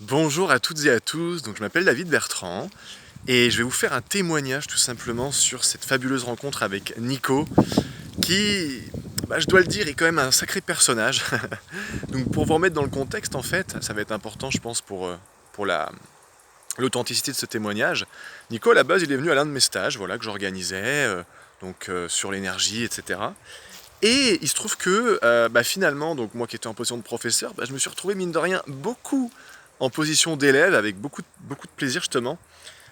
Bonjour à toutes et à tous, donc je m'appelle David Bertrand et je vais vous faire un témoignage tout simplement sur cette fabuleuse rencontre avec Nico qui, je dois le dire, est quand même un sacré personnage. Donc pour vous remettre dans le contexte, en fait, ça va être important je pense pour l'authenticité de ce témoignage. Nico à la base il est venu à l'un de mes stages voilà, que j'organisais sur l'énergie, etc. Et il se trouve que finalement, donc moi qui étais en position de professeur, je me suis retrouvé mine de rien beaucoup en position d'élève avec beaucoup de plaisir justement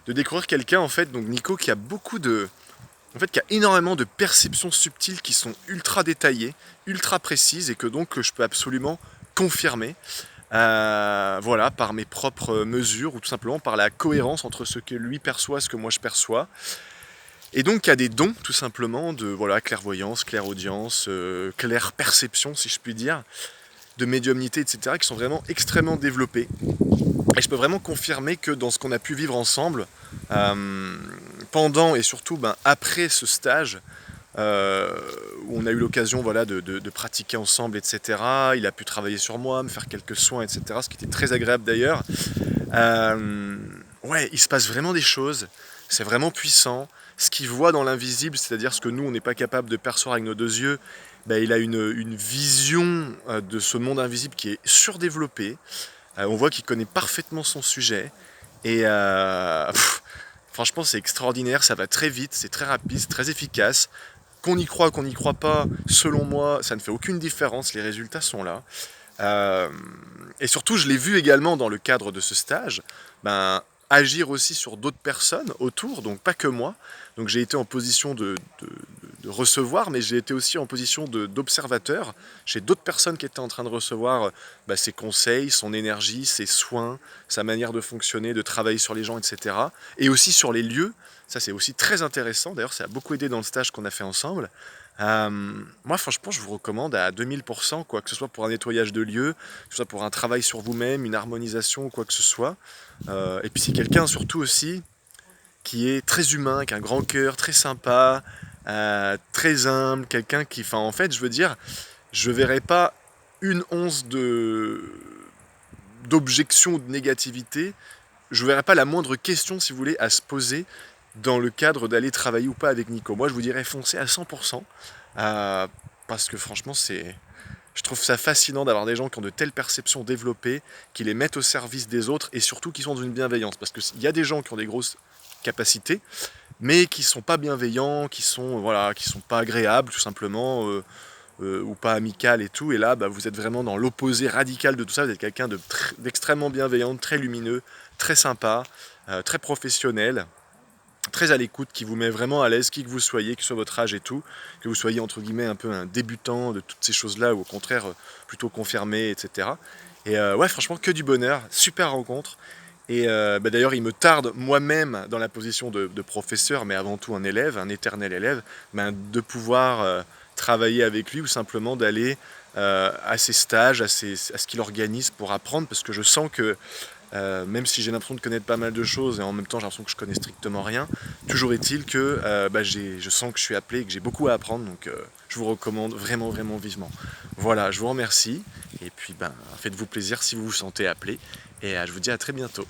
de découvrir quelqu'un en fait, donc Nico qui a qui a énormément de perceptions subtiles qui sont ultra détaillées, ultra précises et que donc je peux absolument confirmer. Voilà, par mes propres mesures ou tout simplement par la cohérence entre ce que lui perçoit et ce que moi je perçois. Et donc il y a des dons tout simplement de clairvoyance, clairaudience, claire perception si je puis dire, de médiumnité, etc. qui sont vraiment extrêmement développés. Et je peux vraiment confirmer que dans ce qu'on a pu vivre ensemble, pendant et surtout après ce stage, où on a eu l'occasion de pratiquer ensemble, etc. Il a pu travailler sur moi, me faire quelques soins, etc. Ce qui était très agréable d'ailleurs. Ouais, il se passe vraiment des choses, c'est vraiment puissant. Ce qu'il voit dans l'invisible, c'est-à-dire ce que nous, on n'est pas capable de percevoir avec nos deux yeux, il a une vision de ce monde invisible qui est surdéveloppée. On voit qu'il connaît parfaitement son sujet. Et franchement, c'est extraordinaire, ça va très vite, c'est très rapide, c'est très efficace. Qu'on n'y croit pas, selon moi, ça ne fait aucune différence, les résultats sont là. Et surtout, je l'ai vu également dans le cadre de ce stage, agir aussi sur d'autres personnes autour, donc pas que moi. Donc j'ai été en position de recevoir, mais j'ai été aussi en position d'observateur chez d'autres personnes qui étaient en train de recevoir ses conseils, son énergie, ses soins, sa manière de fonctionner, de travailler sur les gens, etc. Et aussi sur les lieux, ça c'est aussi très intéressant, d'ailleurs ça a beaucoup aidé dans le stage qu'on a fait ensemble. Moi franchement je vous recommande à 2000%, quoi que ce soit pour un nettoyage de lieux, que ce soit pour un travail sur vous-même, une harmonisation ou quoi que ce soit. Et puis c'est quelqu'un surtout aussi qui est très humain, qui a un grand cœur, très sympa, très humble, quelqu'un qui, en fait je veux dire, je verrai pas une once d'objection ou de négativité, je verrai pas la moindre question si vous voulez à se poser dans le cadre d'aller travailler ou pas avec Nico. Moi je vous dirais foncez à 100%, parce que franchement je trouve ça fascinant d'avoir des gens qui ont de telles perceptions développées, qui les mettent au service des autres et surtout qui sont dans une bienveillance. Parce qu'il y a des gens qui ont des grosses capacités, mais qui sont pas bienveillants, qui sont pas agréables tout simplement, ou pas amicales et tout. Et là, vous êtes vraiment dans l'opposé radical de tout ça. Vous êtes quelqu'un d'extrêmement bienveillant, très lumineux, très sympa, très professionnel, très à l'écoute, qui vous met vraiment à l'aise, qui que vous soyez, que ce soit votre âge et tout, que vous soyez entre guillemets un peu un débutant de toutes ces choses-là, ou au contraire plutôt confirmé, etc. Et ouais, franchement, que du bonheur, super rencontre. Et d'ailleurs, il me tarde moi-même dans la position de professeur, mais avant tout un élève, un éternel élève, de pouvoir travailler avec lui ou simplement d'aller à ses stages, à ce qu'il organise pour apprendre, parce que je sens que même si j'ai l'impression de connaître pas mal de choses et en même temps j'ai l'impression que je connais strictement rien, toujours est-il que je sens que je suis appelé et que j'ai beaucoup à apprendre, donc je vous recommande vraiment vraiment vivement. Voilà, je vous remercie et puis faites-vous plaisir si vous vous sentez appelé et je vous dis à très bientôt.